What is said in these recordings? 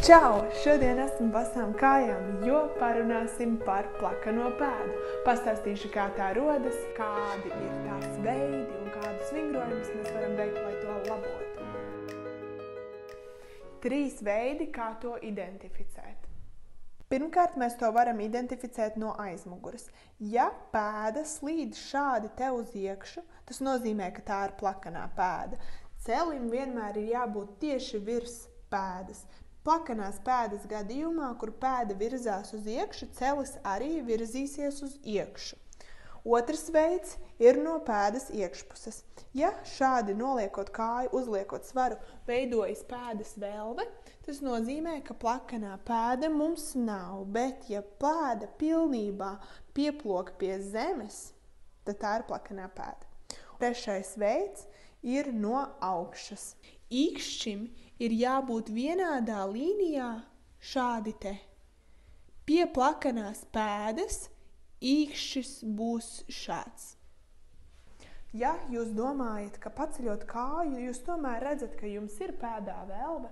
Čau! Šodien esmu basām kājām, jo parunāsim par plakano pēdu. Pastāstīšu, kā tā rodas, kādi ir tās veidi un kādus vingrojumus mēs varam veikt, lai to labotu. 3 veidi, kā to identificēt. Pirmkārt, mēs to varam identificēt no aizmuguras. Ja pēda slīd šādi te uz iekšu, tas nozīmē, ka tā ir plakanā pēda. Celim vienmēr ir jābūt tieši virs pēdas. Plakanās pēdas gadījumā, kur pēda virzās uz iekšu, celis arī virzīsies uz iekšu. Otrs veids ir no pēdas iekšpuses. Ja šādi noliekot kāju, uzliekot svaru, veidojas pēdas velve, tas nozīmē, ka plakanā pēda mums nav, bet ja pēda pilnībā pieploka pie zemes, tad tā ir plakanā pēda. Trešais veids ir no augšas. Īkšķim ir jābūt vienādā līnijā šādi te. Pie plakanās pēdas īkšķis būs šāds. Ja jūs domājat, ka paceļot kāju, jūs tomēr redzat, ka jums ir pēdā velve,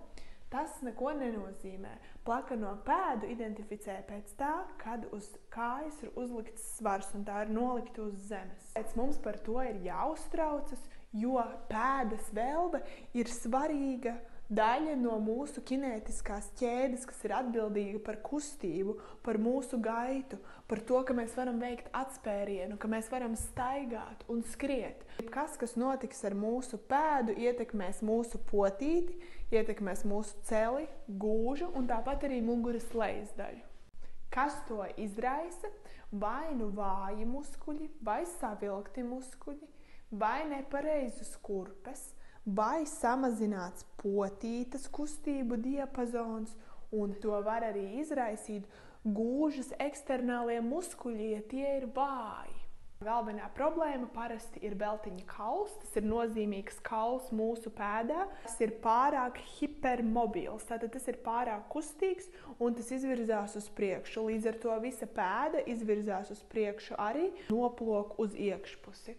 tas neko nenozīmē. Plakano pēdu identificē pēc tā, kad uz kājas ir uzlikts svars un tā ir nolikta uz zemes. Pēc mums par to ir jāuztraucas, jo pēdas velve ir svarīga daļa no mūsu kinētiskās ķēdes, kas ir atbildīga par kustību, par mūsu gaitu, par to, ka mēs varam veikt atspērienu, ka mēs varam staigāt un skriet. Kas notiks ar mūsu pēdu, ietekmēs mūsu potīti, ietekmēs mūsu celi, gūžu un tāpat arī muguras lejas daļu. Kas to izraisa? Vai nu vāji muskuļi, vai savilkti muskuļi, vai nepareizas kurpes, vai samazināts potītes kustību diapazons, un to var arī izraisīt gūžas eksternālie muskuļi, ja tie ir vāji. Galvenā problēma parasti ir veltiņa kauls, tas ir nozīmīgs kauls mūsu pēdā. Tas ir pārāk hipermobils, tātad tas ir pārāk kustīgs un tas izvirzās uz priekšu. Līdz ar to visa pēda izvirzās uz priekšu arī noplok uz iekšpusi.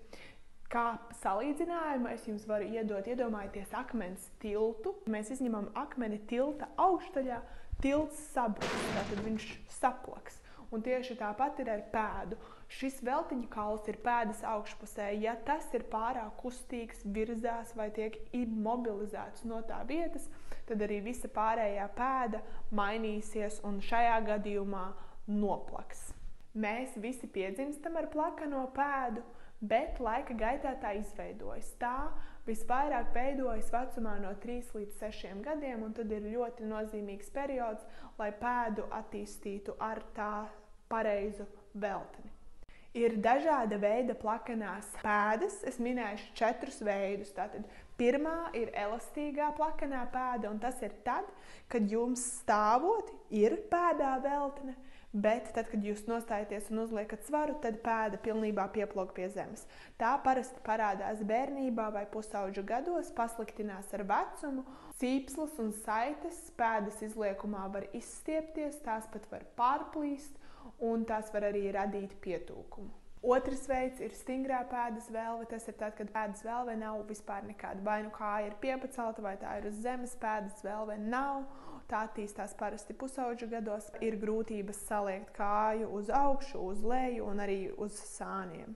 Kā salīdzinājumu es jums varu iedot, iedomājieties akmens tiltu. Mēs izņemam akmeni tilta augšdaļā, tilts sabruks, tātad viņš saplaks. Un tieši tāpat ir ar pēdu. Šis veltiņa kauls ir pēdas augšpusē. Ja tas ir pārāk kustīgs, virzās vai tiek immobilizēts no tā vietas, tad arī visa pārējā pēda mainīsies un šajā gadījumā noplaks. Mēs visi piedzimstam ar plakano pēdu, bet laika gaitā tā izveidojas. Tā visvairāk veidojas vecumā no 3 līdz 6 gadiem, un tad ir ļoti nozīmīgs periods, lai pēdu attīstītu ar tā pareizu veltni. Ir dažāda veida plakanās pēdas, es minēšu 4 veidus. Tātad pirmā ir elastīgā plakanā pēda, un tas ir tad, kad jums stāvot ir pēdā veltne, bet tad, kad jūs nostājaties un uzliekat svaru, tad pēda pilnībā pieplok pie zemes. Tā parasti parādās bērnībā vai pusauģu gados, pasliktinās ar vecumu. Cīpslas un saites pēdas izliekumā var izstiepties, tās pat var pārplīst un tās var arī radīt pietūkumu. Otrs veids ir stingrā pēdas velve. Tas ir tad, kad pēdas velve nav vispār nekāda. Vai nu kāja ir piepacelta, vai tā ir uz zemes, pēdas velve nav. Tā attīstās parasti pusauģu gados. Ir grūtības saliekt kāju uz augšu, uz leju un arī uz sāniem.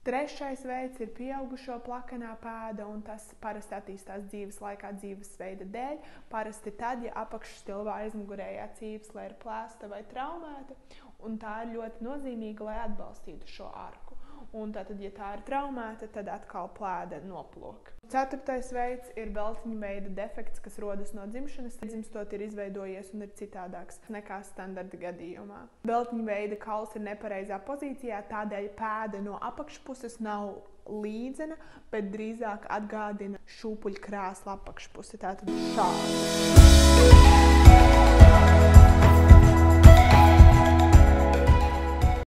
Trešais veids ir pieaugušo plakanā pēda, un tas parasti attīstās dzīves laikā dzīvesveida dēļ. Parasti tad, ja apakšstilvā aizmugurējā cīpsle ir plēsta vai traumēta, un tā ir ļoti nozīmīga, lai atbalstītu šo arku. Un tātad, ja tā ir traumēta, tad atkal plēda noplok. 4. veids ir veltiņa veida defekts, kas rodas no dzimšanas. Dzimstot ir izveidojies un ir citādāks nekā standarta gadījumā. Veltiņa veida kauls ir nepareizā pozīcijā, tādēļ pēda no apakšpuses nav līdzena, bet drīzāk atgādina šūpuļkrēsla apakšpusi. Tātad šādi.